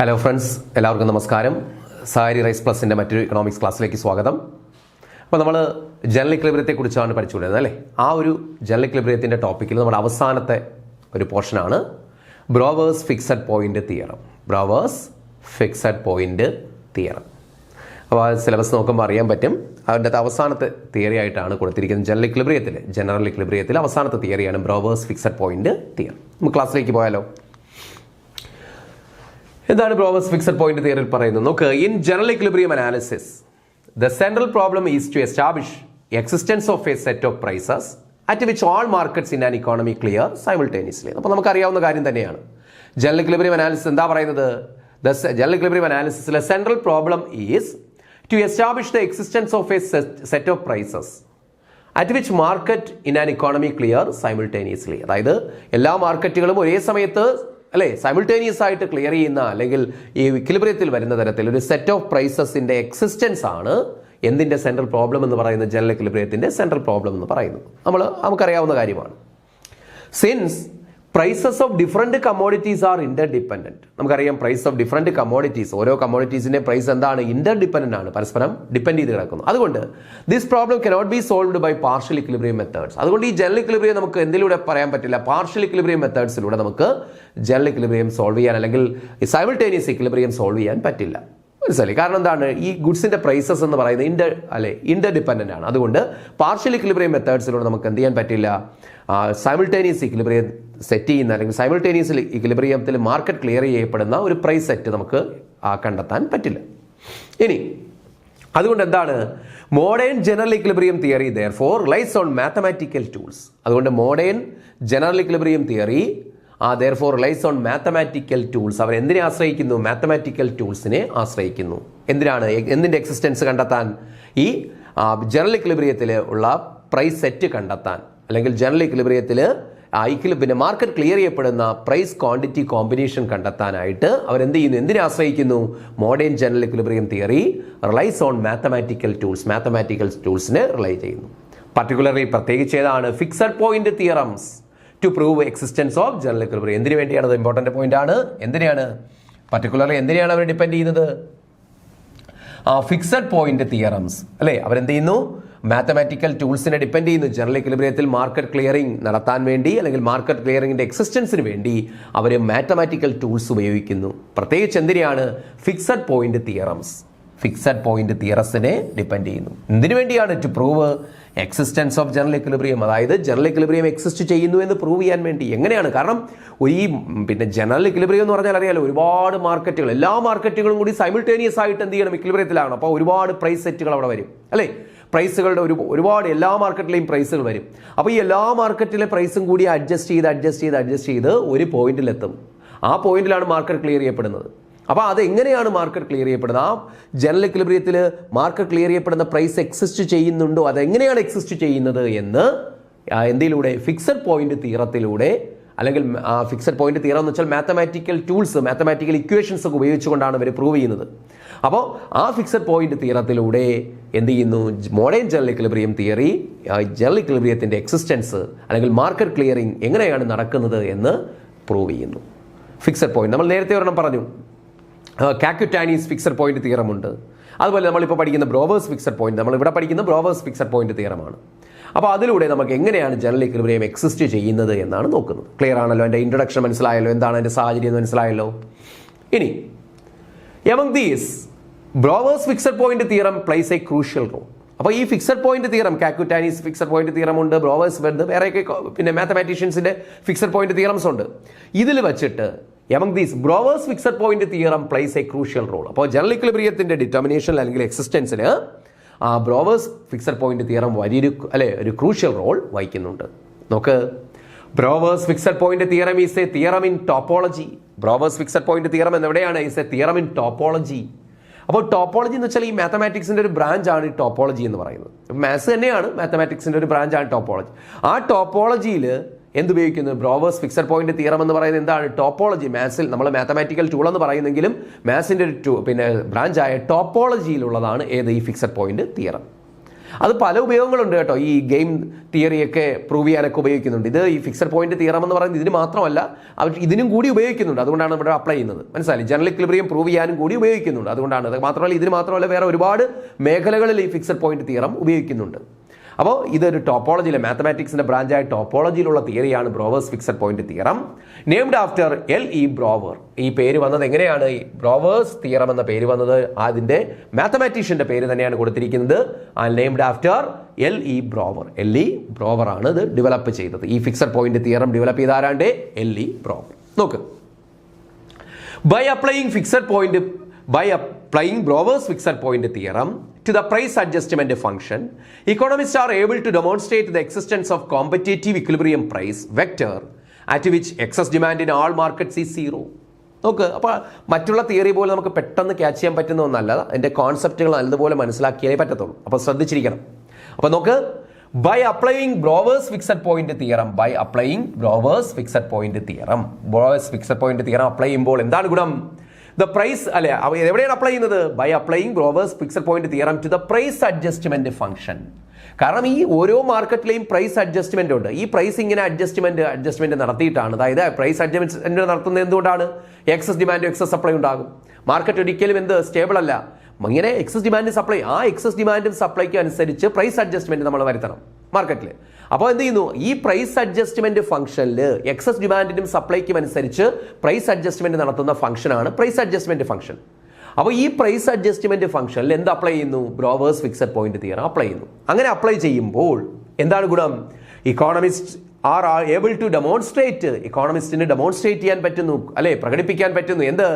Hello friends, എല്ലാവർക്കും നമസ്കാരം. Sari rice പ്ലസിൻ്റെ മറ്റൊരു ഇക്കണോമിക്സ് ക്ലാസ്സിലേക്ക് സ്വാഗതം. അപ്പോൾ നമ്മൾ ജനറൽ ഇക്വിലിബ്രിയത്തെ കുറിച്ചാണ് പഠിച്ചുകൊണ്ടിരുന്നത് അല്ലേ. ആ ഒരു ജനറൽ ഇക്വിലിബ്രിയത്തിൻ്റെ ടോപ്പിക്കിൽ നമ്മുടെ അവസാനത്തെ ഒരു പോർഷനാണ് Brouwer's fixed point theorem. Brouwer's fixed point theorem. അപ്പോൾ ആ സിലബസ് നോക്കുമ്പോൾ അറിയാൻ പറ്റും. അതിൻ്റെ അവസാനത്തെ തിയറി ആയിട്ടാണ് കൊടുത്തിരിക്കുന്നത്. ജനറൽ ഇക്വിലിബ്രിയത്തിൽ അവസാനത്തെ തിയറിയാണ് ബ്രോവേഴ്സ് ഫിക്സഡ് പോയിന്റ് തിയറം. നമുക്ക് ക്ലാസ്സിലേക്ക് പോയാലോ. എന്താണ് ബ്രോവേഴ്സ് ഫിക്സഡ് പോയിന്റ് തിയറിയിൽ പറയുന്നത് നോക്ക്. In general equilibrium analysis the central problem is to establish existence of a set of prices at which all markets in an economy clear simultaneously. അപ്പോൾ നമുക്കറിയാവുന്ന കാര്യം തന്നെയാണ്. ജനറൽ ഇക്വിലിബ്രിയം അനാലിസിസ് എന്താ പറയുന്നത്? ജനറൽ ഇക്വിലിബ്രിയം അനാലിസിസിലെ central problem is to establish the existence of a set of prices at which market in an economy clear simultaneously. അതായത് എല്ലാ മാർക്കറ്റുകളും ഒരേ സമയത്ത് അല്ലേ സൈമിൾട്ടേനിയസ് ആയിട്ട് ക്ലിയർ ചെയ്യുന്ന അല്ലെങ്കിൽ ഈ ഇക്വിലിബ്രിയത്തിൽ വരുന്ന തരത്തിൽ ഒരു സെറ്റ് ഓഫ് പ്രൈസസിന്റെ എക്സിസ്റ്റൻസ് ആണ് എന്തിന്റെ സെൻട്രൽ പ്രോബ്ലം എന്ന് പറയുന്നത്. ജനറൽ ഇക്വിലിബ്രിയത്തിന്റെ സെൻട്രൽ പ്രോബ്ലം എന്ന് പറയുന്നത് നമുക്കറിയാവുന്ന കാര്യമാണ്. Since prices of different commodities are interdependent. നമുക്കറിയാം പ്രൈസ് ഓഫ് ഡിഫറെന്റ് കമ്മോഡിറ്റീസ്, ഓരോ കമ്മോഡിറ്റീസിന്റെ പ്രൈസ് എന്താണ്? ഇന്റർഡിപെൻഡന്റ് ആണ്, പരസ്പരം ഡിപ്പെൻഡ് ചെയ്ത് കിടക്കുന്നു. അതുകൊണ്ട് this problem cannot be solved by partial equilibrium methods. അതുകൊണ്ട് ഈ ജനറൽ ഇക്വിലിബ്രിയം നമുക്ക് എന്തിലൂടെ പറയാൻ പറ്റില്ല? പാർഷ്യൽ ഇക്വിലിബ്രിയം മെത്തേഡ്സിലൂടെ നമുക്ക് ജനറൽ ഇക്വിലിബ്രിയം സോൾവ് ചെയ്യാൻ അല്ലെങ്കിൽ സൈമിൾട്ടേനിയസ് ഇക്വിലിബ്രിയം സോൾവ് ചെയ്യാൻ പറ്റില്ല. മനസ്സിലായി? കാരണം എന്താണ്? ഈ ഗുഡ്സിന്റെ പ്രൈസസ് എന്ന് പറയുന്നത് ഇന്റർഡിപെൻഡന്റ് ആണ്. അതുകൊണ്ട് പാർഷ്യൽ ഇക്വിലിബ്രിയം മെത്തേഡ്സിലൂടെ നമുക്ക് എന്ത് ചെയ്യാൻ പറ്റില്ല? സൈമിൾട്ടേനിയസ് ഇക്വിലിബ്രിയം സെറ്റ് ചെയ്യുന്ന അല്ലെങ്കിൽ സൈമിൾട്ടേനിയസ് ഇക്വിലിബ്രിയത്തിൽ മാർക്കറ്റ് ക്ലിയർ ചെയ്യപ്പെടുന്ന ഒരു പ്രൈസ് സെറ്റ് നമുക്ക് കണ്ടെത്താൻ പറ്റില്ല. ഇനി അതുകൊണ്ട് എന്താണ് modern general equilibrium theory therefore relies on mathematical tools. അതുകൊണ്ട് modern general equilibrium theory therefore relies on mathematical tools. അവർ എന്തിനെ ആശ്രയിക്കുന്നു? മാത്തമാറ്റിക്കൽ ടൂൾസിനെ ആശ്രയിക്കുന്നു. എന്തിനാണ്? എന്തിൻ്റെ എക്സിസ്റ്റൻസ് കണ്ടെത്താൻ? ഈ ജനറൽ ഇക്വിലിബ്രിയത്തിൽ ഉള്ള പ്രൈസ് സെറ്റ് കണ്ടെത്താൻ, അല്ലെങ്കിൽ ജനറൽ ഇക്വിലിബ്രിയത്തിൽ പിന്നെ മാർക്കറ്റ് ക്ലിയർ ചെയ്യപ്പെടുന്ന പ്രൈസ് ക്വാണ്ടിറ്റി കോമ്പിനേഷൻ കണ്ടെത്താനായിട്ട് അവരെന്ത് ചെയ്യുന്നു? എന്തിനെ ആശ്രയിക്കുന്നു? Modern general equilibrium theory relies on mathematical ടൂൾസിനെ റിലൈ ചെയ്യുന്നു. പർട്ടിക്കുലർലി പ്രത്യേകിച്ച് ഏതാണ്? Fixed point theorems to prove existence of general equilibrium. എന്തിനു വേണ്ടിയാണ്? അത് ഇമ്പോർട്ടൻ്റ് പോയിന്റ് ആണ്. എന്തിനാണ് പർട്ടിക്കുലർലി എന്തിനാണ് അവർ ഡിപ്പെൻഡ് ചെയ്യുന്നത്? ഫിക്സഡ് പോയിന്റ് തിയറംസ് അല്ലേ. അവരെന്ത് ചെയ്യുന്നു? മാത്തമാറ്റിക്കൽ ടൂൾസിനെ ഡിപ്പെൻഡ് ചെയ്യുന്നു. ജനറൽ ഇക്വിലിബ്രിയത്തിൽ മാർക്കറ്റ് ക്ലിയറിംഗ് നടത്താൻ വേണ്ടി അല്ലെങ്കിൽ മാർക്കറ്റ് ക്ലിയറിംഗിന്റെ എക്സിസ്റ്റൻസിന് വേണ്ടി അവർ മാത്തമാറ്റിക്കൽ ടൂൾസ് ഉപയോഗിക്കുന്നു. പ്രത്യേകിച്ച് എന്തിനാണ്? ഫിക്സഡ് പോയിന്റ് തിയറംസിനെ ഡിപ്പെൻഡ് ചെയ്യുന്നു. എന്തിനു വേണ്ടിയാണ്? To prove existence of general equilibrium. അതായത് ജനറൽ ഇക്വിലിബ്രിയം എക്സിസ്റ്റ് ചെയ്യുന്നു എന്ന് പ്രൂവ് ചെയ്യാൻ വേണ്ടി. എങ്ങനെയാണ്? കാരണം ഈ ജനറൽ ഇക്വിലിബ്രിയം എന്ന് പറഞ്ഞാൽ അറിയാലോ, ഒരുപാട് മാർക്കറ്റുകൾ, എല്ലാ മാർക്കറ്റുകളും കൂടി സൈമിൾട്ടേനിയസ് ആയിട്ട് എന്ത് ചെയ്യണം? ഇക്വിലിബ്രിയത്തിലാണ്. അപ്പോൾ ഒരുപാട് പ്രൈസ് സെറ്റുകൾ അവിടെ വരും അല്ലേ. പ്രൈസുകളുടെ ഒരുപാട് എല്ലാ മാർക്കറ്റിലെയും പ്രൈസുകൾ വരും. അപ്പോൾ ഈ എല്ലാ മാർക്കറ്റിലെ പ്രൈസും കൂടി അഡ്ജസ്റ്റ് ചെയ്ത് ഒരു പോയിന്റിലെത്തും. ആ പോയിന്റിലാണ് മാർക്കറ്റ് ക്ലിയർ ചെയ്യപ്പെടുന്നത്. അപ്പോൾ അത് എങ്ങനെയാണ് മാർക്കറ്റ് ക്ലിയർ ചെയ്യപ്പെടുന്നത്? ആ ജനറൽ ഇക്വിലിബ്രിയത്തിൽ മാർക്കറ്റ് ക്ലിയർ ചെയ്യപ്പെടുന്ന പ്രൈസ് എക്സിസ്റ്റ് ചെയ്യുന്നുണ്ടോ, അതെങ്ങനെയാണ് എക്സിസ്റ്റ് ചെയ്യുന്നത് എന്ന് എന്തിലൂടെ? ഫിക്സഡ് പോയിന്റ് തിയറത്തിലൂടെ, അല്ലെങ്കിൽ ഫിക്സഡ് പോയിന്റ് തിയറം എന്ന് വെച്ചാൽ മാത്തമാറ്റിക്കൽ ടൂൾസ്, മാത്തമാറ്റിക്കൽ ഇക്വേഷൻസ് ഒക്കെ ഉപയോഗിച്ചുകൊണ്ടാണ് ഇവർ പ്രൂവ് ചെയ്യുന്നത്. അപ്പോൾ ആ ഫിക്സഡ് പോയിന്റ് തിയറത്തിലൂടെ എന്ത് ചെയ്യുന്നു? Modern general equilibrium theory general ഇക്വിലിബ്രിയത്തിൻ്റെ എക്സിസ്റ്റൻസ് അല്ലെങ്കിൽ മാർക്കറ്റ് ക്ലിയറിംഗ് എങ്ങനെയാണ് നടക്കുന്നത് എന്ന് പ്രൂവ് ചെയ്യുന്നു. ഫിക്സഡ് പോയിന്റ് നമ്മൾ നേരത്തെ ഒരെണ്ണം പറഞ്ഞു, കാക്യുട്ടാനീസ് ഫിക്സഡ് പോയിന്റ് തിയറം ഉണ്ട്. അതുപോലെ നമ്മളിപ്പോൾ പഠിക്കുന്ന ബ്രോവേഴ്സ് ഫിക്സഡ് പോയിന്റ്, നമ്മളിവിടെ പഠിക്കുന്ന ബ്രോവേഴ്സ് ഫിക്സഡ് പോയിന്റ് തിയറമാണ്. അപ്പോൾ അതിലൂടെ നമുക്ക് എങ്ങനെയാണ് ജനറൽ ഇക്വിലിബ്രിയം എക്സിസ്റ്റ് ചെയ്യുന്നത് എന്നാണ് നോക്കുന്നത്. ക്ലിയർ ആണല്ലോ? എൻ്റെ ഇൻട്രൊഡക്ഷൻ മനസ്സിലായല്ലോ, എന്താണ് എൻ്റെ സാഹചര്യം മനസ്സിലായല്ലോ. ഇനി among these Brouwer's fixed point theorem plays a crucial role. അപ്പോൾ ഈ fixed point theorem, Kakutani's fixed point theorem ഉണ്ട്, ബ്രോവേഴ്സ് വേറെയൊക്കെ മാത്തമാറ്റീഷ്യൻസിന്റെ ഫിക്സഡ് പോയിന്റ് തിയറംസ് ഉണ്ട്. ഇതിൽ വെച്ചിട്ട് among these Brouwer's fixed point theorem plays a crucial role. അപ്പോൾ general ഇക്വിലിബ്രിയത്തിന്റെ ഡിറ്റർമിനേഷൻ അല്ലെങ്കിൽ എക്സിസ്റ്റൻസിന് ബ്രോവേഴ്സ് ഫിക്സഡ് പോയിന്റ് തിയറം ഒരു ക്രൂഷ്യൽ റോൾ വഹിക്കുന്നുണ്ട്. നോക്ക്, Brouwer's fixed point theorem is a theorem in topology. Brouwer's fixed point theorem എന്നെവിടെയാണ്? Is a theorem in topology. അപ്പോൾ topology എന്ന് വെച്ചാൽ ഈ മാത്തമാറ്റിക്സിന്റെ ഒരു ബ്രാഞ്ചാണ് ഈ ടോപ്പോളജി എന്ന് പറയുന്നത്. മാത്സ് തന്നെയാണ്, മാത്തമാറ്റിക്സിന്റെ ഒരു ബ്രാഞ്ചാണ് ടോപ്പോളജി. ആ ടോപ്പോളജിയിൽ എന്തുപയോഗിക്കുന്നു? ബ്രോവേഴ്സ് ഫിക്സഡ് പോയിന്റ് തിയറം എന്ന് പറയുന്നത് എന്താണ്? ടോപ്പോളജി. മാത്സിൽ നമ്മൾ മാത്തമാറ്റിക്കൽ ടൂൾ എന്ന് പറയുന്നെങ്കിലും മാത്സിന്റെ ഒരു ബ്രാഞ്ചായ ടോപ്പോളജിയിലുള്ളതാണ് ഏത്? ഈ ഫിക്സഡ് പോയിന്റ് തിയറം. അത് പല ഉപയോഗങ്ങളുണ്ട് കേട്ടോ. ഈ ഗെയിം തിയറിയൊക്കെ പ്രൂവ് ചെയ്യാനൊക്കെ ഉപയോഗിക്കുന്നുണ്ട്. ഇത് ഈ ഫിക്സഡ് പോയിന്റ് തിയറം എന്ന് പറയുന്നത് ഇതിന് മാത്രമല്ല, അവർ ഇതിനും കൂടി ഉപയോഗിക്കുന്നുണ്ട്. അതുകൊണ്ടാണ് ഇവിടെ അപ്ലൈ ചെയ്യുന്നത്. മനസ്സിലായി? ജനറൽ ഇക്വിലിബ്രിയം പ്രൂവ് ചെയ്യാനും കൂടി ഉപയോഗിക്കുന്നുണ്ട്. അതുകൊണ്ടാണ്. അത് മാത്രമല്ല, ഇതിന് മാത്രമല്ല വേറെ ഒരുപാട് മേഖലകളിൽ ഈ ഫിക്സഡ് പോയിന്റ് തിയറം ഉപയോഗിക്കുന്നുണ്ട്. അപ്പോൾ ഇതൊരു ടോപ്പോളജിയിലെ മാത്തമാറ്റിക്സിന്റെ ബ്രാഞ്ചായ ടോപ്പോളജിയിലുള്ള തിയറിയാണ് Brouwer's fixed point theorem, named after L.E. Brouwer. ഈ പേര് വന്നത് എങ്ങനെയാണ്? ഈ ബ്രോവേഴ്സ് തിയറം എന്ന പേര് വന്നത് അതിന്റെ മാത്തമാറ്റീഷ്യന്റെ പേര് തന്നെയാണ് കൊടുത്തിരിക്കുന്നത്. Named after L.E. Brower. L.E. Brower ആണ് ഇത് ഡെവലപ്പ് ചെയ്തത്. ഈ ഫിക്സഡ് പോയിന്റ് തിയറം ഡെവലപ്പ് ചെയ്ത ആരാണ്ട്? L.E. ബ്രോവർ. നോക്ക്, by applying Brouwer's fixed point theorem to the price adjustment function, economists are able to demonstrate the existence of competitive equilibrium price vector at which excess demand in all markets is zero. നോക്ക്, അപ്പോൾ മറ്റുള്ള theory പോലെ നമുക്ക് പെട്ടെന്ന് catch ചെയ്യാൻ പറ്റുന്ന ഒന്നല്ല. അതിൻ്റെ കോൺസെപ്റ്റുകൾ നല്ലതുപോലെ മനസ്സിലാക്കിയേ പറ്റത്തുള്ളൂ. അപ്പോൾ ശ്രദ്ധിച്ചിരിക്കണം. അപ്പോൾ നോക്ക്, by applying Brouwer's fixed point theorem, Brouwer's fixed point theorem apply ചെയ്യുമ്പോൾ എന്താണ് ഗുണം? ദ പ്രൈസ് അല്ലെ, എവിടെയാണ് അപ്ലൈ ചെയ്യുന്നത്? By applying Brouwer's fixed point theorem to the price adjustment function. കാരണം ഈ ഓരോ മാർക്കറ്റിലെയും പ്രൈസ് അഡ്ജസ്റ്റ്മെന്റ് ഉണ്ട്. ഈ പ്രൈസ് ഇങ്ങനെ അഡ്ജസ്റ്റ്മെന്റ് നടത്തിയിട്ടാണ്. അതായത് പ്രൈസ് അഡ്ജസ്റ്റ്മെന്റ് നടത്തുന്നത് എന്തുകൊണ്ടാണ്? എക്സസ് ഡിമാൻഡ് എക്സസ് സപ്ലൈ ഉണ്ടാകും. മാർക്കറ്റ് ഒരിക്കലും സ്റ്റേബിൾ അല്ല. ഇങ്ങനെ എക്സസ് ഡിമാൻഡ് സപ്ലൈ, ആ എക്സസ് ഡിമാൻഡും സപ്ലൈക്കും അനുസരിച്ച് പ്രൈസ് അഡ്ജസ്റ്റ്മെന്റ് നമ്മൾ വരുത്തണം മാർക്കറ്റിൽ. അപ്പോൾ എന്ത് ചെയ്യുന്നു? ഈ പ്രൈസ് അഡ്ജസ്റ്റ്മെന്റ് ഫംഗ്ഷനിൽ എക്സസ് ഡിമാൻഡിനും സപ്ലൈക്കും അനുസരിച്ച് പ്രൈസ് അഡ്ജസ്റ്റ്മെന്റ് നടത്തുന്ന ഫംഗ്ഷനാണ് പ്രൈസ് അഡ്ജസ്റ്റ്മെന്റ് ഫംഗ്ഷൻ. അപ്പോൾ ഈ പ്രൈസ് അഡ്ജസ്റ്റ്മെന്റ് ഫംഗ്ഷനിൽ എന്ത് അപ്ലൈ ചെയ്യുന്നു? Brouwer's fixed point theorem apply ചെയ്യുന്നു. അങ്ങനെ അപ്ലൈ ചെയ്യുമ്പോൾ എന്താണ് ഗുണം? Economist are able to demonstrate, ഇക്കോണമിസ്റ്റിന് ഡെമോൺസ്ട്രേറ്റ് ചെയ്യാൻ പറ്റുന്നു, അല്ലെ, പ്രകടിപ്പിക്കാൻ പറ്റുന്നു. എന്ത്?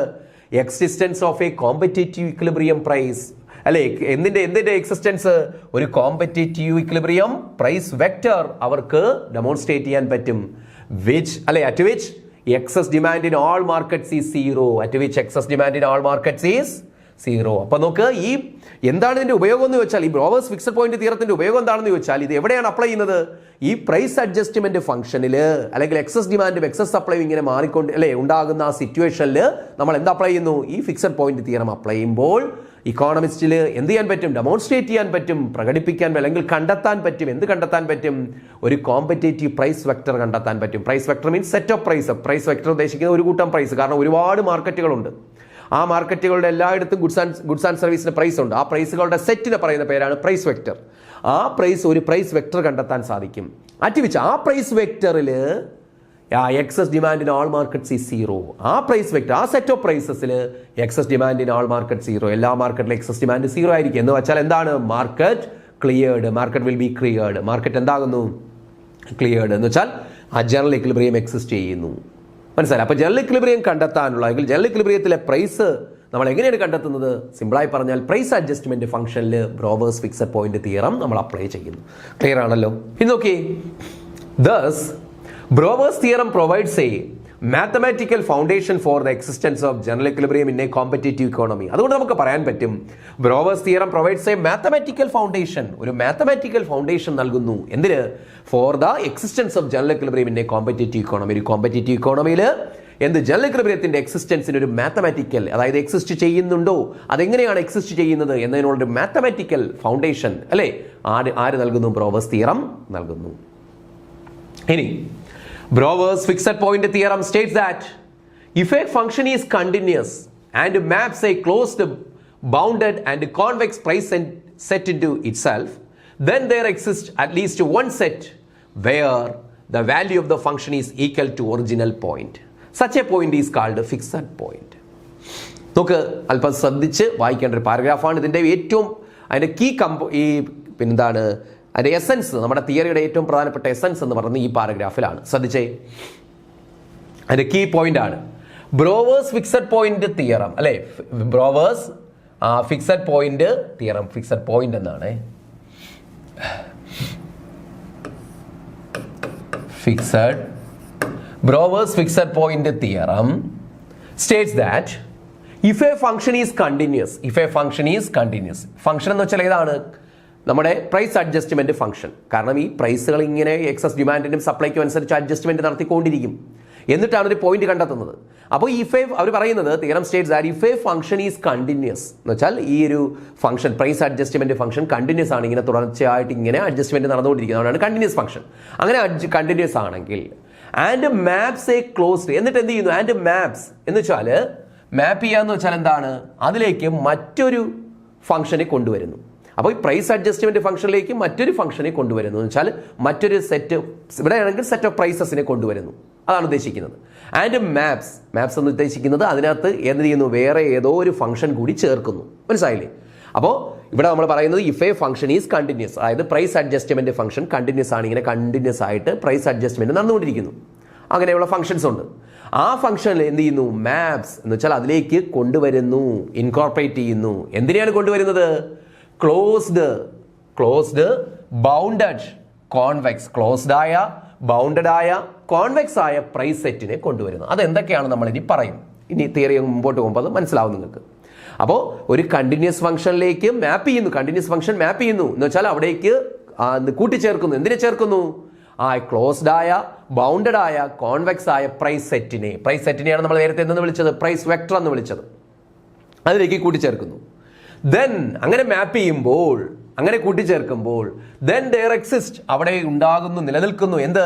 Existence of a competitive equilibrium price, അല്ലെ, എന്തിന്റെ എക്സിസ്റ്റൻസ്? ഒരു കോമ്പറ്റേറ്റീവ് ഇക്വിലിബ്രിയം പ്രൈസ് വെക്ടർ അവർക്ക് ഡെമോൺസ്ട്രേറ്റ് ചെയ്യാൻ പറ്റും. വിച്ച്, അല്ലെ, at which excess demand in all markets is zero. അപ്പൊ നോക്ക്, ഈ എന്താണ് ഇതിന്റെ ഉപയോഗം എന്ന് വെച്ചാൽ, ഈ ബ്രോവേഴ്സ് ഫിക്സഡ് പോയിന്റ് തിയറത്തിന്റെ ഉപയോഗം എന്താണെന്ന് ചോദിച്ചാൽ, ഇത് എവിടെയാണ് അപ്ലൈ ചെയ്യുന്നത്? ഈ പ്രൈസ് അഡ്ജസ്റ്റ്മെന്റ് ഫംഗ്ഷനിൽ, അല്ലെങ്കിൽ എക്സസ് ഡിമാൻഡും എക്സസ് സപ്ലൈയും ഇങ്ങനെ മാറിക്കൊണ്ട്, അല്ലെ, ഉണ്ടാകുന്ന ആ സിറ്റുവേഷനിൽ നമ്മൾ എന്ത് അപ്ലൈ ചെയ്യുന്നു? ഈ ഫിക്സഡ് പോയിന്റ് തിയറം അപ്ലൈ ചെയ്യുമ്പോൾ ഇക്കോണമിസ്റ്റിൽ എന്ത് ചെയ്യാൻ പറ്റും? ഡെമോൺസ്ട്രേറ്റ് ചെയ്യാൻ പറ്റും, പ്രകടിപ്പിക്കാൻ, അല്ലെങ്കിൽ കണ്ടെത്താൻ പറ്റും. എന്ത് കണ്ടെത്താൻ പറ്റും? ഒരു കോമ്പറ്റേറ്റീവ് പ്രൈസ് വെക്ടർ കണ്ടെത്താൻ പറ്റും. Price vector means set of price. Price vector ഉദ്ദേശിക്കുന്നത് ഒരു കൂട്ടം പ്രൈസ്. കാരണം ഒരുപാട് മാർക്കറ്റുകളുണ്ട്. ആ മാർക്കറ്റുകളുടെ എല്ലായിടത്തും ഗുഡ്സ് ആൻഡ് സർവീസിന് പ്രൈസ് ഉണ്ട്. ആ പ്രൈസുകളുടെ സെറ്റിനെ പറയുന്ന പേരാണ് പ്രൈസ് വെക്ടർ. ആ ഒരു പ്രൈസ് വെക്ടർ കണ്ടെത്താൻ സാധിക്കും. അറ്റുവിച്ച് ആ പ്രൈസ് വെക്ടറിൽ excess demand in all markets is zero. ആ പ്രൈസ് വെക്ടർ, ആ സെറ്റ് ഓഫ് പ്രൈസസിൽ excess demand in all market zero. എല്ലാ മാർക്കറ്റിലും എക്സസ് ഡിമാൻഡ് സീറോ ആയിരിക്കും. എന്ന് വെച്ചാൽ എന്താണ്? Market cleared. Market will be cleared. Market എന്താകുന്നു? ക്ലിയർഡ്. എന്ന് വെച്ചാൽ ആ ജനറൽ ഇക്വിലിബ്രിയം എക്സിസ്റ്റ് ചെയ്യുന്നു. മനസ്സിലായി? അപ്പോൾ ജനറൽ ഇക്വിലിബ്രിയം കണ്ടെത്താനുള്ള, അല്ലെങ്കിൽ ജനറൽ ഇക്വിലിബ്രിയത്തിലെ പ്രൈസ് നമ്മൾ എങ്ങനെയാണ് കണ്ടെത്തുന്നത്? സിമ്പിളായി പറഞ്ഞാൽ പ്രൈസ് അഡ്ജസ്റ്റ്മെന്റ് ഫംഗ്ഷനിൽ ബ്രോവേഴ്സ് ഫിക്സഡ് പോയിന്റ് തിയറം നമ്മൾ അപ്ലൈ ചെയ്യുന്നു. ക്ലിയർ ആണല്ലോ? ഇനി നോക്കിയേ, thus Brouwer's theorem provides a mathematical foundation for the existence of general equilibrium in a competitive economy. അതുകൊണ്ട് നമുക്ക് പറയാൻ പറ്റും, Brouwer's theorem provides a mathematical foundation, ഒരു mathematical foundation നൽകുന്നു. എന്തിന്? For the existence of general equilibrium in a competitive economy. ഒരു competitive ഇക്കോണമിയിൽ എന്ത്? General ഇക്വിലിബ്രിയത്തിന്റെ എക്സിസ്റ്റൻസിന് ഒരു മാത്തമാറ്റിക്കൽ, അതായത് എക്സിസ്റ്റ് ചെയ്യുന്നുണ്ടോ, അതെങ്ങനെയാണ് എക്സിസ്റ്റ് ചെയ്യുന്നത് എന്നതിനുള്ളൊരു മാത്തമാറ്റിക്കൽ ഫൗണ്ടേഷൻ, അല്ലേ, ആര് നൽകുന്നു? Brouwer's theorem നൽകുന്നു. ഇനി Brouwer's fixed point theorem states that if a function is continuous and maps a closed, bounded and convex price set into itself, then there exists at least one set where the value of the function is equal to original point. Such a point is called a fixed point. നോക്ക്, അല്പം ശ്രദ്ധിച്ച് വായിക്കേണ്ട ഒരു പാരഗ്രാഫാണ്. ഇതിൻ്റെ ഏറ്റവും അതിൻ്റെ പിന്നെന്താണ് അതിൻ്റെ എസൻസ്, നമ്മുടെ തിയറിയുടെ ഏറ്റവും പ്രധാനപ്പെട്ട എസൻസ് എന്ന് പറയുന്നത് ഈ പാരഗ്രാഫിലാണ്. ശ്രദ്ധിച്ചേ, അതിൻ്റെ കീ പോയിന്റ് ആണ് ബ്രോവേഴ്സ് ഫിക്സഡ് പോയിന്റ് തിയറം, അല്ലെ, Brouwer's fixed point theorem. Fixed point എന്നാണ് Brouwer's fixed point theorem states that if a function is continuous, function എന്ന് വെച്ചാൽ ഏതാണ്? നമ്മുടെ പ്രൈസ് അഡ്ജസ്റ്റ്മെന്റ് ഫംഗ്ഷൻ. കാരണം ഈ പ്രൈസുകൾ ഇങ്ങനെ എക്സസ് ഡിമാൻഡിനും സപ്ലൈക്കും അനുസരിച്ച് അഡ്ജസ്റ്റ്മെന്റ് നടത്തിക്കൊണ്ടിരിക്കും. എന്നിട്ടാണ് ഒരു പോയിന്റ് കണ്ടെത്തുന്നത്. അപ്പോൾ ഇഫ് എ അവർ പറയുന്നത് theorem states that if a function is continuous എന്ന് വെച്ചാൽ ഈ ഒരു function price adjustment function continuous ആണ്, ഇങ്ങനെ തുടർച്ചയായിട്ട് ഇങ്ങനെ അഡ്ജസ്റ്റ്മെന്റ് നടന്നുകൊണ്ടിരിക്കുന്നതാണ് കണ്ടിന്യൂസ് ഫംഗ്ഷൻ. അങ്ങനെ കണ്ടിന്യൂസ് ആണെങ്കിൽ ആൻഡ് മാപ്സ് എ ക്ലോസ്ഡ്, എന്നിട്ട് എന്ത് ചെയ്യുന്നു, ആൻഡ് മാപ്സ് എന്ന് വെച്ചാൽ മാപ്പ് ചെയ്യാന്ന് വെച്ചാൽ എന്താണ്, അതിലേക്ക് മറ്റൊരു ഫംഗ്ഷനെ കൊണ്ടുവരുന്നു. അപ്പോൾ ഈ പ്രൈസ് അഡ്ജസ്റ്റ്മെന്റ് ഫംഗ്ഷനിലേക്ക് മറ്റൊരു ഫംഗ്ഷനെ കൊണ്ടുവരുന്നു എന്ന് വെച്ചാൽ മറ്റൊരു സെറ്റ്, ഇവിടെ ആണെങ്കിൽ സെറ്റ് ഓഫ് പ്രൈസസിനെ കൊണ്ടുവരുന്നു, അതാണ് ഉദ്ദേശിക്കുന്നത്. ആൻഡ് മാപ്സ് എന്ന് ഉദ്ദേശിക്കുന്നത് അതിനകത്ത് എന്ത് ചെയ്യുന്നു, വേറെ ഏതോ ഒരു ഫംഗ്ഷൻ കൂടി ചേർക്കുന്നു. മനസ്സിലായില്ലേ? അപ്പോൾ ഇവിടെ നമ്മൾ പറയുന്നത് if a function is continuous, അതായത് പ്രൈസ് അഡ്ജസ്റ്റ്മെന്റ് ഫംഗ്ഷൻ കണ്ടിന്യൂസ് ആണ്, ഇങ്ങനെ കണ്ടിന്യൂസ് ആയിട്ട് പ്രൈസ് അഡ്ജസ്റ്റ്മെന്റ് നടന്നുകൊണ്ടിരിക്കുന്നു. അങ്ങനെയുള്ള ഫംഗ്ഷൻസ് ഉണ്ട്. ആ ഫംഗ്ഷനിൽ എന്ത് ചെയ്യുന്നു, മാപ്സ് എന്ന് വെച്ചാൽ അതിലേക്ക് കൊണ്ടുവരുന്നു, ഇൻകോർപ്പറേറ്റ് ചെയ്യുന്നു. എന്തിനെയാണ് കൊണ്ടുവരുന്നത്? ക്ലോസ്ഡ് ബൗണ്ടഡ് കോൺവെക്സ്, ക്ലോസ്ഡ് ആയ ബൗണ്ടഡ് ആയ കോൺവെക്സ് ആയ പ്രൈസ് സെറ്റിനെ കൊണ്ടുവരുന്നു. അതെന്തൊക്കെയാണ് നമ്മൾ ഇനി പറയും. ഇനി തിയറി മുമ്പോട്ട് പോകുമ്പോൾ അത് മനസ്സിലാവും നിങ്ങൾക്ക്. അപ്പോൾ ഒരു കണ്ടിന്യൂസ് ഫംഗ്ഷനിലേക്ക് മാപ്പ് ചെയ്യുന്നു, കണ്ടിന്യൂസ് ഫംഗ്ഷൻ മാപ്പ് ചെയ്യുന്നു എന്ന് വെച്ചാൽ അവിടേക്ക് കൂട്ടിച്ചേർക്കുന്നു. എന്തിനെ ചേർക്കുന്നു? ആ ക്ലോസ്ഡ് ആയ ബൗണ്ടഡ് ആയ കോൺവെക്സ് ആയ പ്രൈസ് സെറ്റിനെയാണ് നമ്മൾ നേരത്തെ എന്തെന്ന് വിളിച്ചത്, പ്രൈസ് വെക്ടർ എന്ന് വിളിച്ചത്. അതിലേക്ക് കൂട്ടിച്ചേർക്കുന്നു. ദെൻ അങ്ങനെ മാപ്പ് ചെയ്യുമ്പോൾ, അങ്ങനെ കൂട്ടിച്ചേർക്കുമ്പോൾ ദെൻ ദെയർ എക്സിസ്റ്റ്, അവിടെ ഉണ്ടാകുന്നു, നിലനിൽക്കുന്നു എന്ത്,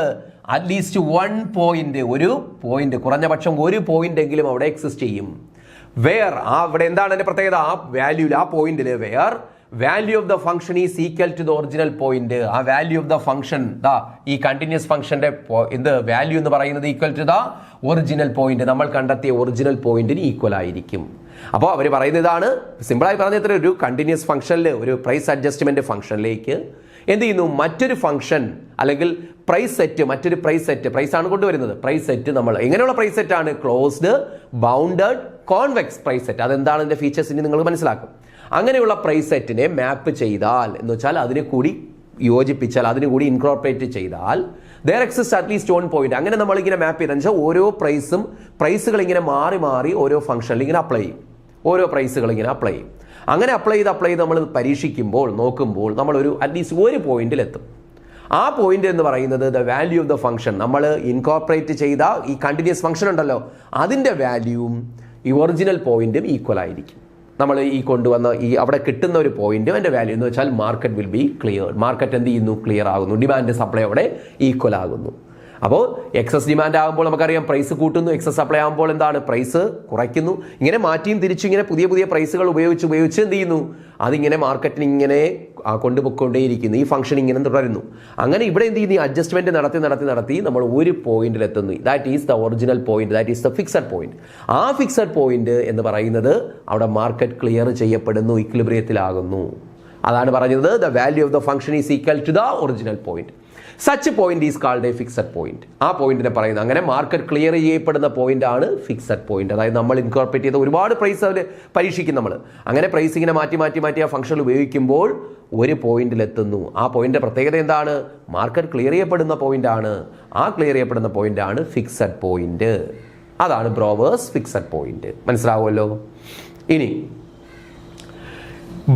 അറ്റ്ലീസ്റ്റ് വൺ പോയിന്റ്, ഒരു പോയിന്റ്, കുറഞ്ഞ പക്ഷം ഒരു പോയിന്റ് എങ്കിലും അവിടെ എക്സിസ്റ്റ് ചെയ്യും. വേർ, അവിടെ എന്താണ് അതിന്റെ പ്രത്യേകത, ആ വാല്യൂല്, ആ പോയിന്റില് where value of the function is equal to the original point. ആ വാല്യൂ ഓഫ് ദ ഫംഗ്ഷൻ, ഈ കണ്ടിന്യൂസ് ഫംഗ്ഷന്റെ എന്ത് വാല്യൂ എന്ന് പറയുന്നത് equal to the original point, നമ്മൾ കണ്ടെത്തിയ ഒറിജിനൽ പോയിന്റിന് ഈക്വൽ ആയിരിക്കും. അപ്പോൾ അവർ പറയുന്നത് ഇതാണ്, സിമ്പിളായി പറഞ്ഞ ഒരു കണ്ടിന്യൂസ് ഫംഗ്ഷനിൽ, ഒരു പ്രൈസ് അഡ്ജസ്റ്റ്മെന്റ് ഫംഗ്ഷനിലേക്ക് എന്ത് ചെയ്യുന്നു, മറ്റൊരു ഫംഗ്ഷൻ അല്ലെങ്കിൽ മറ്റൊരു പ്രൈസ് സെറ്റ്, പ്രൈസ് ആണ് കൊണ്ടുവരുന്നത്. പ്രൈസ് സെറ്റ് നമ്മൾ എങ്ങനെയുള്ള പ്രൈസ് സെറ്റ് ആണ്, closed bounded convex price set. അതെന്താണ് അതിന്റെ ഫീച്ചേഴ്സ് ഇനി നിങ്ങൾ മനസ്സിലാക്കും. അങ്ങനെയുള്ള പ്രൈസ് സെറ്റിനെ മാപ്പ് ചെയ്താൽ എന്ന് വെച്ചാൽ അതിനെ കൂടി യോജിപ്പിച്ചാൽ, അതിനെ കൂടി ഇൻകോർപ്പറേറ്റ് ചെയ്താൽ there exists at least one point. അങ്ങനെ നമ്മൾ ഇങ്ങനെ മാപ്പ് ചെയ്തെന്ന് വെച്ചാൽ ഓരോ പ്രൈസുകൾ ഇങ്ങനെ മാറി മാറി ഓരോ ഫംഗ്ഷനിൽ ഇങ്ങനെ അപ്ലൈ ചെയ്യും, ഓരോ പ്രൈസുകൾ ഇങ്ങനെ അപ്ലൈ ചെയ്യും. അങ്ങനെ അപ്ലൈ ചെയ്ത് നമ്മൾ പരീക്ഷിക്കുമ്പോൾ, നോക്കുമ്പോൾ നമ്മൾ അറ്റ്ലീസ്റ്റ് ഒരു പോയിന്റിലെത്തും. ആ പോയിന്റ് എന്ന് പറയുന്നത് the value of the function, നമ്മൾ ഇൻകോർപ്പറേറ്റ് ചെയ്ത ഈ കണ്ടിന്യൂസ് ഫംഗ്ഷൻ ഉണ്ടല്ലോ അതിന്റെ വാല്യൂവും ഈ ഒറിജിനൽ പോയിന്റും ഈക്വൽ ആയിരിക്കും. നമ്മൾ ഈ കൊണ്ടുവന്ന അവിടെ കിട്ടുന്ന ഒരു പോയിന്റും അതിന്റെ വാല്യൂ എന്ന് വെച്ചാൽ market will B clear. Market എന്ത് ചെയ്യുന്നു, ക്ലിയർ ആകുന്നു. ഡിമാൻഡ് സപ്ലൈ അവിടെ ഈക്വൽ ആകുന്നു. അപ്പോൾ എക്സസ് ഡിമാൻഡ് ആകുമ്പോൾ നമുക്കറിയാം പ്രൈസ് കൂട്ടുന്നു, എക്സസ് സപ്ലൈ ആകുമ്പോൾ എന്താണ്, പ്രൈസ് കുറയ്ക്കുന്നു. ഇങ്ങനെ മാറ്റിയും തിരിച്ചും ഇങ്ങനെ പുതിയ പ്രൈസുകൾ ഉപയോഗിച്ച് എന്ത് ചെയ്യുന്നു, അതിങ്ങനെ മാർക്കറ്റിന് ഇങ്ങനെ കൊണ്ടുപോയിക്കൊണ്ടേയിരിക്കുന്നു. ഈ ഫംഗ്ഷൻ ഇങ്ങനെ തുടരുന്നു. അങ്ങനെ ഇവിടെ എന്ത് ചെയ്യുന്നു, അഡ്ജസ്റ്റ്മെന്റ് നടത്തി നമ്മൾ ഒരു പോയിന്റിലെത്തുന്നു. That is the original point, that is the fixed point. ആ ഫിക്സഡ് പോയിന്റ് എന്ന് പറയുന്നത് അവിടെ മാർക്കറ്റ് ക്ലിയർ ചെയ്യപ്പെടുന്നു, ഇക്വിലിബ്രിയത്തിലാകുന്നു. അതാണ് പറഞ്ഞത് the value of the function is equal to the original point. Such point is called a fixed point. ആ പോയിന്റിനെ പറയുന്നത് അങ്ങനെ മാർക്കറ്റ് ക്ലിയർ ചെയ്യപ്പെടുന്ന പോയിന്റ് ആണ് ഫിക്സഡ് പോയിന്റ്. അതായത് നമ്മൾ ഇൻകോർപ്പറേറ്റ് ചെയ്ത ഒരുപാട് പ്രൈസ് അവർ പരീക്ഷിക്കും. നമ്മൾ അങ്ങനെ പ്രൈസ് ഇങ്ങനെ മാറ്റി ആ ഫംഗ്ഷൻ ഉപയോഗിക്കുമ്പോൾ ഒരു പോയിന്റിലെത്തുന്നു. ആ പോയിന്റിന്റെ പ്രത്യേകത എന്താണ്, മാർക്കറ്റ് ക്ലിയർ ചെയ്യപ്പെടുന്ന പോയിന്റ് ആണ്. ആ ക്ലിയർ ചെയ്യപ്പെടുന്ന പോയിന്റ് ആണ് ഫിക്സഡ് പോയിന്റ്. അതാണ് ബ്രോവേഴ്സ് ഫിക്സഡ് പോയിന്റ്. മനസ്സിലാവുമല്ലോ? ഇനി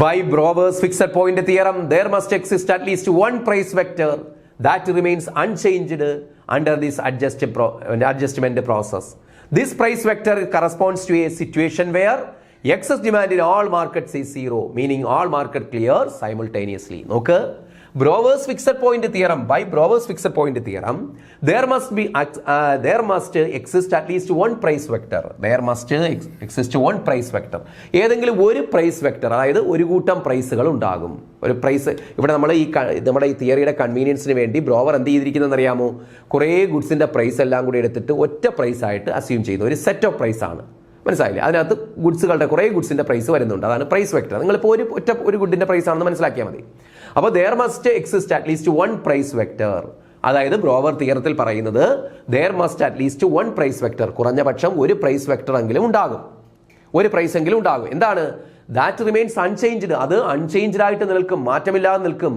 by Brouwer's fixed point theorem, there must exist at least one price vector that remains unchanged under this adjustment process. This price vector corresponds to a situation where excess demand in all markets is zero, meaning all market clear simultaneously. നോക്ക്, Brouwer's fixed point theorem, by Brouwer's fixed point theorem, there must exist at least one price vector. There must exist one price vector. ഏതെങ്കിലും ഒരു price vector, അതായത് ഒരു കൂട്ടം പ്രൈസുകൾ ഉണ്ടാകും. ഒരു price ഇവിടെ നമ്മുടെ ഈ തിയറിയുടെ കൺവീനിയൻസിന് വേണ്ടി ബ്രോവർ എന്ത് ചെയ്തിരിക്കുന്നതെന്ന് അറിയാമോ, കുറേ ഗുഡ്സിന്റെ പ്രൈസ് എല്ലാം കൂടി എടുത്തിട്ട് ഒറ്റ പ്രൈസ് ആയിട്ട് അസ്യൂം ചെയ്യുന്നു. ഒരു സെറ്റ് ഓഫ് പ്രൈസ് ആണ്. മനസ്സിലായില്ലേ? അതിനകത്ത് കുറേ ഗുഡ്സിന്റെ പ്രൈസ് വരുന്നുണ്ട്. അതാണ് പ്രൈസ് വെക്ടർ. നിങ്ങളിപ്പോൾ ഒരു ഗുഡിന്റെ പ്രൈസ് ആണെന്ന് മനസ്സിലാക്കിയാൽ മതി. അപ്പോൾ there must exist at least one price vector. അതായത് ബ്രോവർ തിയറത്തിൽ പറയുന്നത് there must at least one price vector, കുറഞ്ഞ പക്ഷം ഒരു പ്രൈസ് വെക്ടർ എങ്കിലും ഉണ്ടാകും, ഒരു പ്രൈസ് എങ്കിലും ഉണ്ടാകും. എന്താണ്, that remains unchanged, അത് അൺചേഞ്ച്ഡ് ആയിട്ട് നിൽക്കും, മാറ്റമില്ലാതെ നിൽക്കും.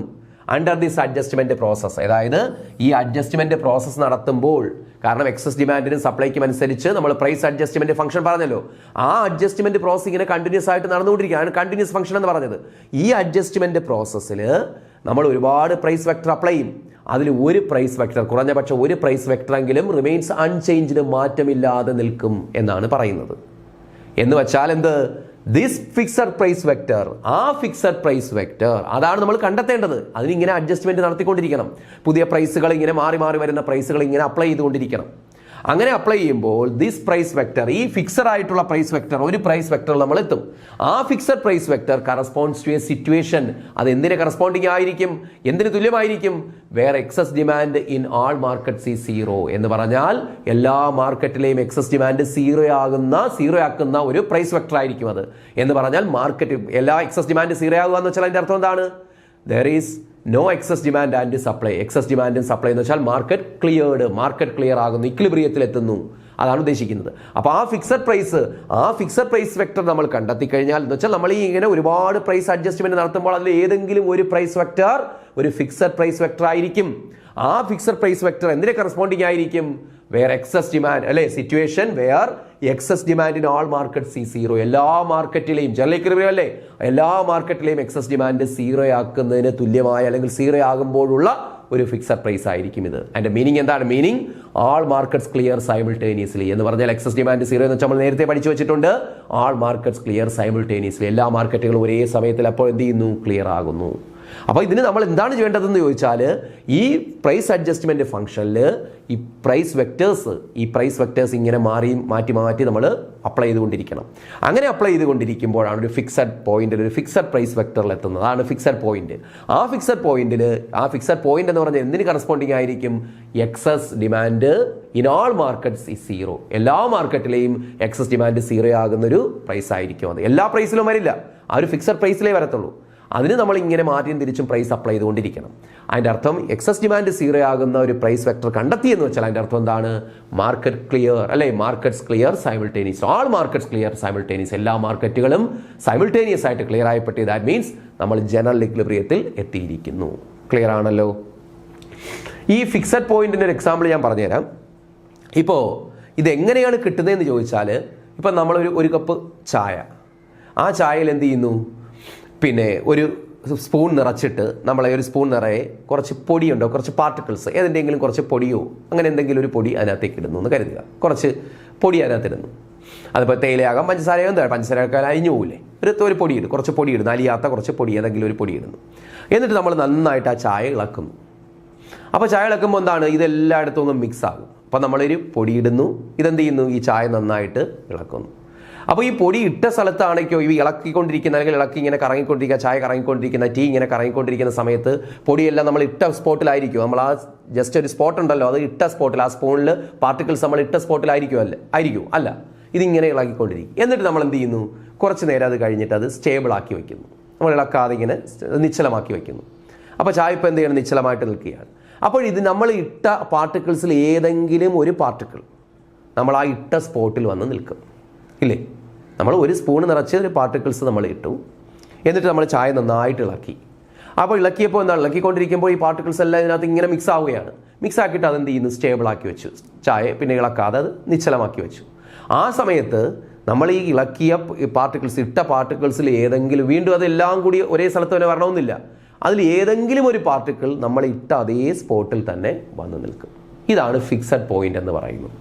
അണ്ടർ ദിസ് അഡ്ജസ്റ്റ്മെന്റ് പ്രോസസ്, അതായത് ഈ അഡ്ജസ്റ്റ്മെന്റ് പ്രോസസ് നടത്തുമ്പോൾ, കാരണം എക്സസ് ഡിമാൻഡിനും സപ്ലൈക്കും അനുസരിച്ച് നമ്മൾ പ്രൈസ് അഡ്ജസ്റ്റ്മെന്റ് ഫംഗ്ഷൻ പറഞ്ഞല്ലോ, ആ അഡ്ജസ്റ്റ്മെന്റ് പ്രോസസ് ഇങ്ങനെ കണ്ടിന്യൂസ് ആയിട്ട് നടന്നുകൊണ്ടിരിക്കുകയാണ്, കണ്ടിന്യൂസ് ഫംഗ്ഷൻ എന്ന് പറഞ്ഞത്. ഈ അഡ്ജസ്റ്റ്മെന്റ് പ്രോസസ്സിൽ നമ്മൾ ഒരുപാട് പ്രൈസ് വെക്ടർ അപ്ലൈ ചെയ്യും. അതിൽ ഒരു പ്രൈസ് വെക്ടർ, കുറഞ്ഞ പക്ഷം ഒരു പ്രൈസ് വെക്ടറെങ്കിലും റിമെയിൻസ് അൺചേഞ്ച്ഡ്, മാറ്റമില്ലാതെ നിൽക്കും എന്നാണ് പറയുന്നത്. എന്ന് വെച്ചാൽ എന്ത്? ദിസ് ഫിക്സഡ് പ്രൈസ് വെക്ടർ, ആ ഫിക്സഡ് പ്രൈസ് വെക്ടർ അതാണ് നമ്മൾ കണ്ടെത്തേണ്ടത്. അതിനിങ്ങനെ അഡ്ജസ്റ്റ്മെന്റ് നടത്തിക്കൊണ്ടിരിക്കണം. പുതിയ പ്രൈസുകൾ ഇങ്ങനെ മാറി മാറി വരുന്ന പ്രൈസുകൾ ഇങ്ങനെ അപ്ലൈ ചെയ്തുകൊണ്ടിരിക്കണം. അങ്ങനെ അപ്ലൈ ചെയ്യുമ്പോൾ ദിസ് പ്രൈസ് വെക്ടർ, ഈ ഫിക്സഡ് ആയിട്ടുള്ള പ്രൈസ് വെക്ടർ, ഒരു പ്രൈസ് വെക്ടർ നമ്മൾ എത്തും. ആ fixed price vector corresponds to a situation. അത് എന്തിന് കറസ്പോണ്ടിങ് ആയിരിക്കും? എന്തിന് തുല്യമായിരിക്കും? Where excess demand in all markets is zero. എന്ന് പറഞ്ഞാൽ എല്ലാ മാർക്കറ്റിലെയും എക്സസ് ഡിമാൻഡ് സീറോ ആക്കുന്ന ഒരു പ്രൈസ് വെക്ടർ ആയിരിക്കും അത്. എന്ന് പറഞ്ഞാൽ മാർക്കറ്റ് എല്ലാ എക്സസ് ഡിമാൻഡ് സീറോ ആകുക എന്ന് വെച്ചാൽ അതിന്റെ അർത്ഥം എന്താണ്? there is no excess demand and supply. Excess ഡിമാൻഡും സപ്ലൈ എന്ന് വെച്ചാൽ മാർക്കറ്റ് ക്ലിയർ ആകുന്നു, ഇക്വിലിബ്രിയത്തിൽ എത്തുന്നു, അതാണ് ഉദ്ദേശിക്കുന്നത്. അപ്പോൾ ആ ഫിക്സഡ് പ്രൈസ് വെക്ടർ നമ്മൾ കണ്ടെത്തി കഴിഞ്ഞാൽ എന്ന് വെച്ചാൽ നമ്മൾ ഈ ഇങ്ങനെ ഒരുപാട് പ്രൈസ് അഡ്ജസ്റ്റ്മെന്റ് നടത്തുമ്പോൾ അതിൽ ഏതെങ്കിലും ഒരു പ്രൈസ് വെക്ടർ ഒരു ഫിക്സഡ് പ്രൈസ് വെക്ടർ ആയിരിക്കും. ആ ഫിക്സഡ് പ്രൈസ് വെക്ടർ എന്തിനെ കറസ്പോണ്ടിങ് ആയിരിക്കും? വേർ എക്സസ് ഡിമാൻഡ്, അല്ലെ, situation where excess demand in all markets is zero. എല്ലാ മാർക്കറ്റിലെയും ജനറൽ ഇക്വിലിബ്രിയം അല്ലേ, എല്ലാ മാർക്കറ്റിലെയും എക്സസ് ഡിമാൻഡ് സീറോ ആക്കുന്നതിന് തുല്യമായ അല്ലെങ്കിൽ സീറോ ആകുമ്പോഴുള്ള ഒരു ഫിക്സഡ് പ്രൈസ് ആയിരിക്കും ഇത്. അതിന്റെ മീനിങ് എന്താണ്? മീനിങ് ആൾ മാർക്കറ്റ്സ് ക്ലിയർ സൈമിൾട്ടേനിയസ്ലി എന്ന് പറഞ്ഞാൽ എക്സസ് ഡിമാൻഡ് സീറോ എന്ന് വെച്ചാൽ നമ്മൾ നേരത്തെ പഠിച്ചു വെച്ചിട്ടുണ്ട്. ആൾ മാർക്കറ്റ്സ് ക്ലിയർ സൈമിൾട്ടേനിയസ്ലി, എല്ലാ മാർക്കറ്റുകളും ഒരേ സമയത്തിൽ അപ്പോൾ എന്ത് ചെയ്യുന്നു? ക്ലിയർ ആകുന്നു. അപ്പോൾ ഇതിന് നമ്മൾ എന്താണ് ചെയ്യേണ്ടതെന്ന് ചോദിച്ചാൽ ഈ പ്രൈസ് അഡ്ജസ്റ്റ്മെന്റ് ഫംഗ്ഷനിൽ ഈ പ്രൈസ് വെക്ടേഴ്സ് ഇങ്ങനെ മാറ്റി നമ്മൾ അപ്ലൈ ചെയ്തുകൊണ്ടിരിക്കണം. അങ്ങനെ അപ്ലൈ ചെയ്തുകൊണ്ടിരിക്കുമ്പോഴാണ് ഒരു ഫിക്സഡ് പ്രൈസ് വെക്ടറിൽ എത്തുന്നത്. അതാണ് ഫിക്സഡ് പോയിന്റ്. ആ ഫിക്സഡ് പോയിന്റ് എന്ന് പറഞ്ഞാൽ എന്തിന് കറസ്പോണ്ടിങ് ആയിരിക്കും? Excess demand in all markets is zero. എല്ലാ മാർക്കറ്റിലെയും എക്സസ് ഡിമാൻഡ് സീറോ ആകുന്നൊരു പ്രൈസ് ആയിരിക്കും അത്. എല്ലാ പ്രൈസിലും വരില്ല, ആ ഒരു ഫിക്സഡ് പ്രൈസിലേ വരത്തുള്ളൂ. അതിന് നമ്മൾ ഇങ്ങനെ മാറ്റിയും തിരിച്ചും പ്രൈസ് അപ്ലൈ ചെയ്തുകൊണ്ടിരിക്കണം. അതിൻ്റെ അർത്ഥം എക്സസ് ഡിമാൻഡ് സീറോ ആകുന്ന ഒരു പ്രൈസ് വെക്ടർ കണ്ടെത്തി എന്ന് വെച്ചാൽ അതിൻ്റെ അർത്ഥം എന്താണ്? മാർക്കറ്റ് ക്ലിയർ, അല്ലെ, മാർക്കറ്റ്സ് ക്ലിയർ സൈമിൾട്ടേനിയസ്, ആൾ മാർക്കറ്റ്സ് ക്ലിയർ സൈമിൾട്ടേനിയസ്, എല്ലാ മാർക്കറ്റുകളും സൈമിൾട്ടേനിയസ് ആയിട്ട് ക്ലിയർ ആയപ്പെട്ടു. ദാറ്റ് മീൻസ് നമ്മൾ ജനറൽ ഇക്വിലിബ്രിയത്തിൽ എത്തിയിരിക്കുന്നു. ക്ലിയർ ആണല്ലോ? ഈ ഫിക്സഡ് പോയിന്റിൻ്റെ ഒരു എക്സാമ്പിൾ ഞാൻ പറഞ്ഞുതരാം. ഇപ്പോൾ ഇതെങ്ങനെയാണ് കിട്ടുന്നതെന്ന് ചോദിച്ചാൽ, ഇപ്പം നമ്മൾ ഒരു കപ്പ് ചായ, ആ ചായയിൽ എന്ത് ചെയ്യുന്നു? പിന്നെ ഒരു സ്പൂൺ നിറച്ചിട്ട് ഒരു സ്പൂൺ നിറയെ കുറച്ച് പൊടിയുണ്ടോ, കുറച്ച് പാർട്ടിക്കിൾസ്, ഏതെങ്കിലും കുറച്ച് പൊടിയോ അങ്ങനെ എന്തെങ്കിലും ഒരു പൊടി അതിനകത്തേക്ക് ഇടുന്നു എന്ന് കരുതുക. കുറച്ച് പൊടി അതിനകത്തിടുന്നു. അതിപ്പോൾ തേയിലയാകാം, പഞ്ചസാരയോ എന്താ, പഞ്ചസാരയൊക്കെ അലിഞ്ഞു പോകില്ലേ, ഒരു പൊടി ഇടും, കുറച്ച് പൊടി ഇടുന്നു, അലിയാത്ത കുറച്ച് പൊടി ഏതെങ്കിലും ഒരു പൊടി ഇടുന്നു. എന്നിട്ട് നമ്മൾ നന്നായിട്ട് ആ ചായ ഇളക്കുന്നു. അപ്പോൾ ചായ ഇളക്കുമ്പോൾ എന്താണ്? ഇതെല്ലായിടത്തും ഒന്ന് മിക്സ് ആകും. അപ്പോൾ നമ്മളൊരു പൊടി ഇടുന്നു, ഇതെന്ത് ചെയ്യുന്നു? ഈ ചായ നന്നായിട്ട് ഇളക്കുന്നു. അപ്പോൾ ഈ പൊടി ഇട്ട സ്ഥലത്താണേക്കോ ഈ ഇളക്കിക്കൊണ്ടിരിക്കുന്ന, അല്ലെങ്കിൽ ഇങ്ങനെ കറങ്ങിക്കൊണ്ടിരിക്കുക, ചായ കറങ്ങിക്കൊണ്ടിരിക്കുന്ന, ടീ ഇങ്ങനെ കറങ്ങിക്കൊണ്ടിരിക്കുന്ന സമയത്ത് പൊടിയെല്ലാം നമ്മൾ ഇട്ട സ്പോട്ടിലായിരിക്കും. നമ്മൾ ആ ജസ്റ്റ് ഒരു സ്പോട്ട് ഉണ്ടല്ലോ, അത് ഇട്ട സ്പോട്ടിൽ, ആ സ്പൂണിൽ പാർട്ടിക്കിൾസ് നമ്മൾ ഇട്ട സ്പോട്ടിലായിരിക്കും അല്ല, ഇതിങ്ങനെ ഇളക്കിക്കൊണ്ടിരിക്കും. എന്നിട്ട് നമ്മൾ എന്ത് ചെയ്യുന്നു? കുറച്ച് നേരം അത് കഴിഞ്ഞിട്ട് അത് സ്റ്റേബിൾ ആക്കി വയ്ക്കുന്നു. നമ്മൾ ഇളക്കാതെ ഇങ്ങനെ നിശ്ചലമാക്കി വയ്ക്കുന്നു. അപ്പോൾ ചായ ഇപ്പോൾ എന്ത് ചെയ്യണം? നിശ്ചലമായിട്ട് നിൽക്കുകയാണ്. അപ്പോൾ ഇത് നമ്മൾ ഇട്ട പാർട്ടിക്കിൾസിൽ ഏതെങ്കിലും ഒരു പാർട്ടിക്കിൾ നമ്മൾ ആ ഇട്ട സ്പോട്ടിൽ വന്ന് നിൽക്കും, ഇല്ലേ? നമ്മൾ ഒരു സ്പൂൺ നിറച്ച് ഒരു പാർട്ടിക്കിൾസ് നമ്മൾ ഇട്ടു, എന്നിട്ട് നമ്മൾ ചായ നന്നായിട്ട് ഇളക്കി. അപ്പോൾ ഇളക്കിയപ്പോൾ എന്താണ്? ഇളക്കിക്കൊണ്ടിരിക്കുമ്പോൾ ഈ പാർട്ടിക്കിൾസ് എല്ലാം ഇതിനകത്ത് ഇങ്ങനെ മിക്സ് ആവുകയാണ്. മിക്സ് ആക്കിയിട്ട് അതെന്ത് ചെയ്യുന്നു? സ്റ്റേബിൾ ആക്കി വെച്ചു. ചായ പിന്നെ ഇളക്കാതെ അത് നിശ്ചലമാക്കി വെച്ചു. ആ സമയത്ത് നമ്മൾ ഈ ഇളക്കിയ ഇട്ട പാർട്ടിക്കിൾസിൽ ഏതെങ്കിലും, വീണ്ടും അതെല്ലാം കൂടി ഒരേ സ്ഥലത്ത് തന്നെ വരണമെന്നില്ല, അതിൽ ഏതെങ്കിലും ഒരു പാർട്ടിക്കിൾ നമ്മൾ ഇട്ട അതേ സ്പോട്ടിൽ തന്നെ വന്ന് നിൽക്കും. ഇതാണ് ഫിക്സഡ് പോയിന്റ് എന്ന് പറയുന്നത്.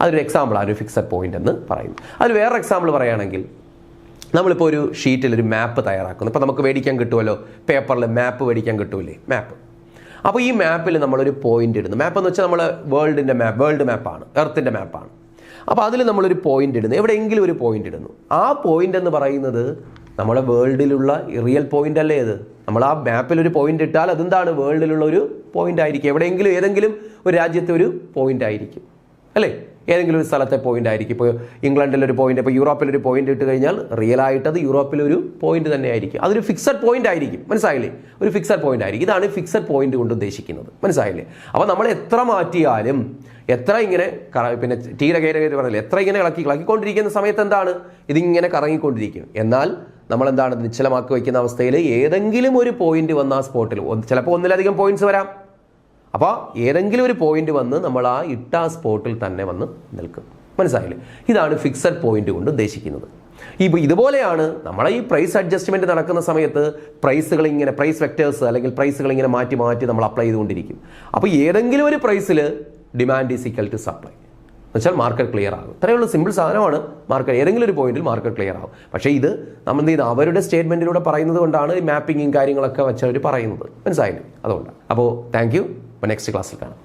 അതൊരു എക്സാമ്പിളാണ് ഒരു ഫിക്സഡ് പോയിന്റ് എന്ന് പറയുന്നത്. അതിൽ വേറെ എക്സാമ്പിൾ പറയുകയാണെങ്കിൽ, നമ്മളിപ്പോൾ ഒരു ഷീറ്റിൽ ഒരു മാപ്പ് തയ്യാറാക്കുന്നു. ഇപ്പോൾ നമുക്ക് മേടിക്കാൻ കിട്ടുമല്ലോ, പേപ്പറിൽ മാപ്പ് മേടിക്കാൻ കിട്ടൂലേ, മാപ്പ്. അപ്പോൾ ഈ മാപ്പിൽ നമ്മളൊരു പോയിന്റ് ഇടുന്നു. മാപ്പ് എന്ന് വെച്ചാൽ നമ്മൾ വേൾഡ് മാപ്പാണ്, എർത്തിൻ്റെ മാപ്പാണ്. അപ്പോൾ അതിൽ നമ്മളൊരു പോയിന്റ് ഇടുന്നു, എവിടെയെങ്കിലും ഒരു പോയിന്റ് ഇടുന്നു. ആ പോയിന്റ് എന്ന് പറയുന്നത് നമ്മുടെ വേൾഡിലുള്ള റിയൽ പോയിന്റ് അല്ലേ ഇത്? നമ്മൾ ആ മാപ്പിൽ ഒരു പോയിന്റ് ഇട്ടാൽ അതെന്താണ്? വേൾഡിലുള്ള ഒരു പോയിന്റ് ആയിരിക്കും. എവിടെയെങ്കിലും ഏതെങ്കിലും ഒരു രാജ്യത്തെ ഒരു പോയിന്റ് ആയിരിക്കും, അല്ലേ? ഏതെങ്കിലും ഒരു സ്ഥലത്തെ പോയിന്റ് ആയിരിക്കും. ഇപ്പോൾ ഇംഗ്ലണ്ടിലൊരു പോയിന്റ്, ഇപ്പോൾ യൂറോപ്പിലൊരു പോയിന്റ് ഇട്ട് കഴിഞ്ഞാൽ റിയൽ ആയിട്ട് അത് യൂറോപ്പിലൊരു പോയിന്റ് തന്നെ ആയിരിക്കും. അതൊരു ഫിക്സഡ് പോയിന്റ് ആയിരിക്കും. മനസ്സിലായില്ലേ? ഒരു ഫിക്സഡ് പോയിന്റ് ആയിരിക്കും. ഇതാണ് ഫിക്സഡ് പോയിന്റ് കൊണ്ട് ഉദ്ദേശിക്കുന്നത്. മനസ്സിലായില്ലേ? അപ്പോൾ നമ്മൾ എത്ര മാറ്റിയാലും, എത്ര ഇങ്ങനെ പിന്നെ പറഞ്ഞില്ലേ, എത്ര ഇങ്ങനെ ഇളക്കിക്കൊണ്ടിരിക്കുന്ന സമയത്ത് എന്താണ്? ഇതിങ്ങനെ കറങ്ങിക്കൊണ്ടിരിക്കും. എന്നാൽ നമ്മൾ എന്താണ്? നിശ്ചലമാക്കി വയ്ക്കുന്ന അവസ്ഥയിൽ ഏതെങ്കിലും ഒരു പോയിന്റ് വന്ന ആ സ്പോട്ടിൽ, ചിലപ്പോൾ ഒന്നിലധികം പോയിന്റ്സ് വരാം. അപ്പോൾ ഏതെങ്കിലും ഒരു പോയിന്റ് വന്ന് നമ്മൾ ആ ഇട്ട സ്പോട്ടിൽ തന്നെ വന്ന് നിൽക്കും. മനസ്സിലായില്ലേ? ഇതാണ് ഫിക്സഡ് പോയിന്റ് കൊണ്ട് ഉദ്ദേശിക്കുന്നത്. ഇപ്പോൾ ഇതുപോലെയാണ് നമ്മളെ ഈ പ്രൈസ് അഡ്ജസ്റ്റ്മെൻറ്റ് നടക്കുന്ന സമയത്ത് പ്രൈസ് വെക്ടേഴ്സ് അല്ലെങ്കിൽ പ്രൈസുകൾ ഇങ്ങനെ മാറ്റി മാറ്റി നമ്മൾ അപ്ലൈ ചെയ്തുകൊണ്ടിരിക്കും. അപ്പോൾ ഏതെങ്കിലും ഒരു പ്രൈസിൽ demand is equal to supply എന്നുവെച്ചാൽ മാർക്കറ്റ് ക്ലിയർ ആകും. ഇത്രയേ ഉള്ളൂ, സിമ്പിൾ സാധനമാണ്. ഏതെങ്കിലും ഒരു പോയിന്റിൽ മാർക്കറ്റ് ക്ലിയർ ആകും. പക്ഷേ ഇത് നമ്മൾ എന്ത് ചെയ്ത് അവരുടെ സ്റ്റേറ്റ്മെൻറ്റിലൂടെ പറയുന്നത് കൊണ്ടാണ് ഈ മാപ്പിങ്ങും കാര്യങ്ങളൊക്കെ വെച്ച് അവർ പറയുന്നത്. മനസ്സിലായില്ലേ? അതുകൊണ്ടാണ്. അപ്പോൾ താങ്ക് യു. അപ്പോൾ നെക്സ്റ്റ് ക്ലാസ്സിൽ കാണാം.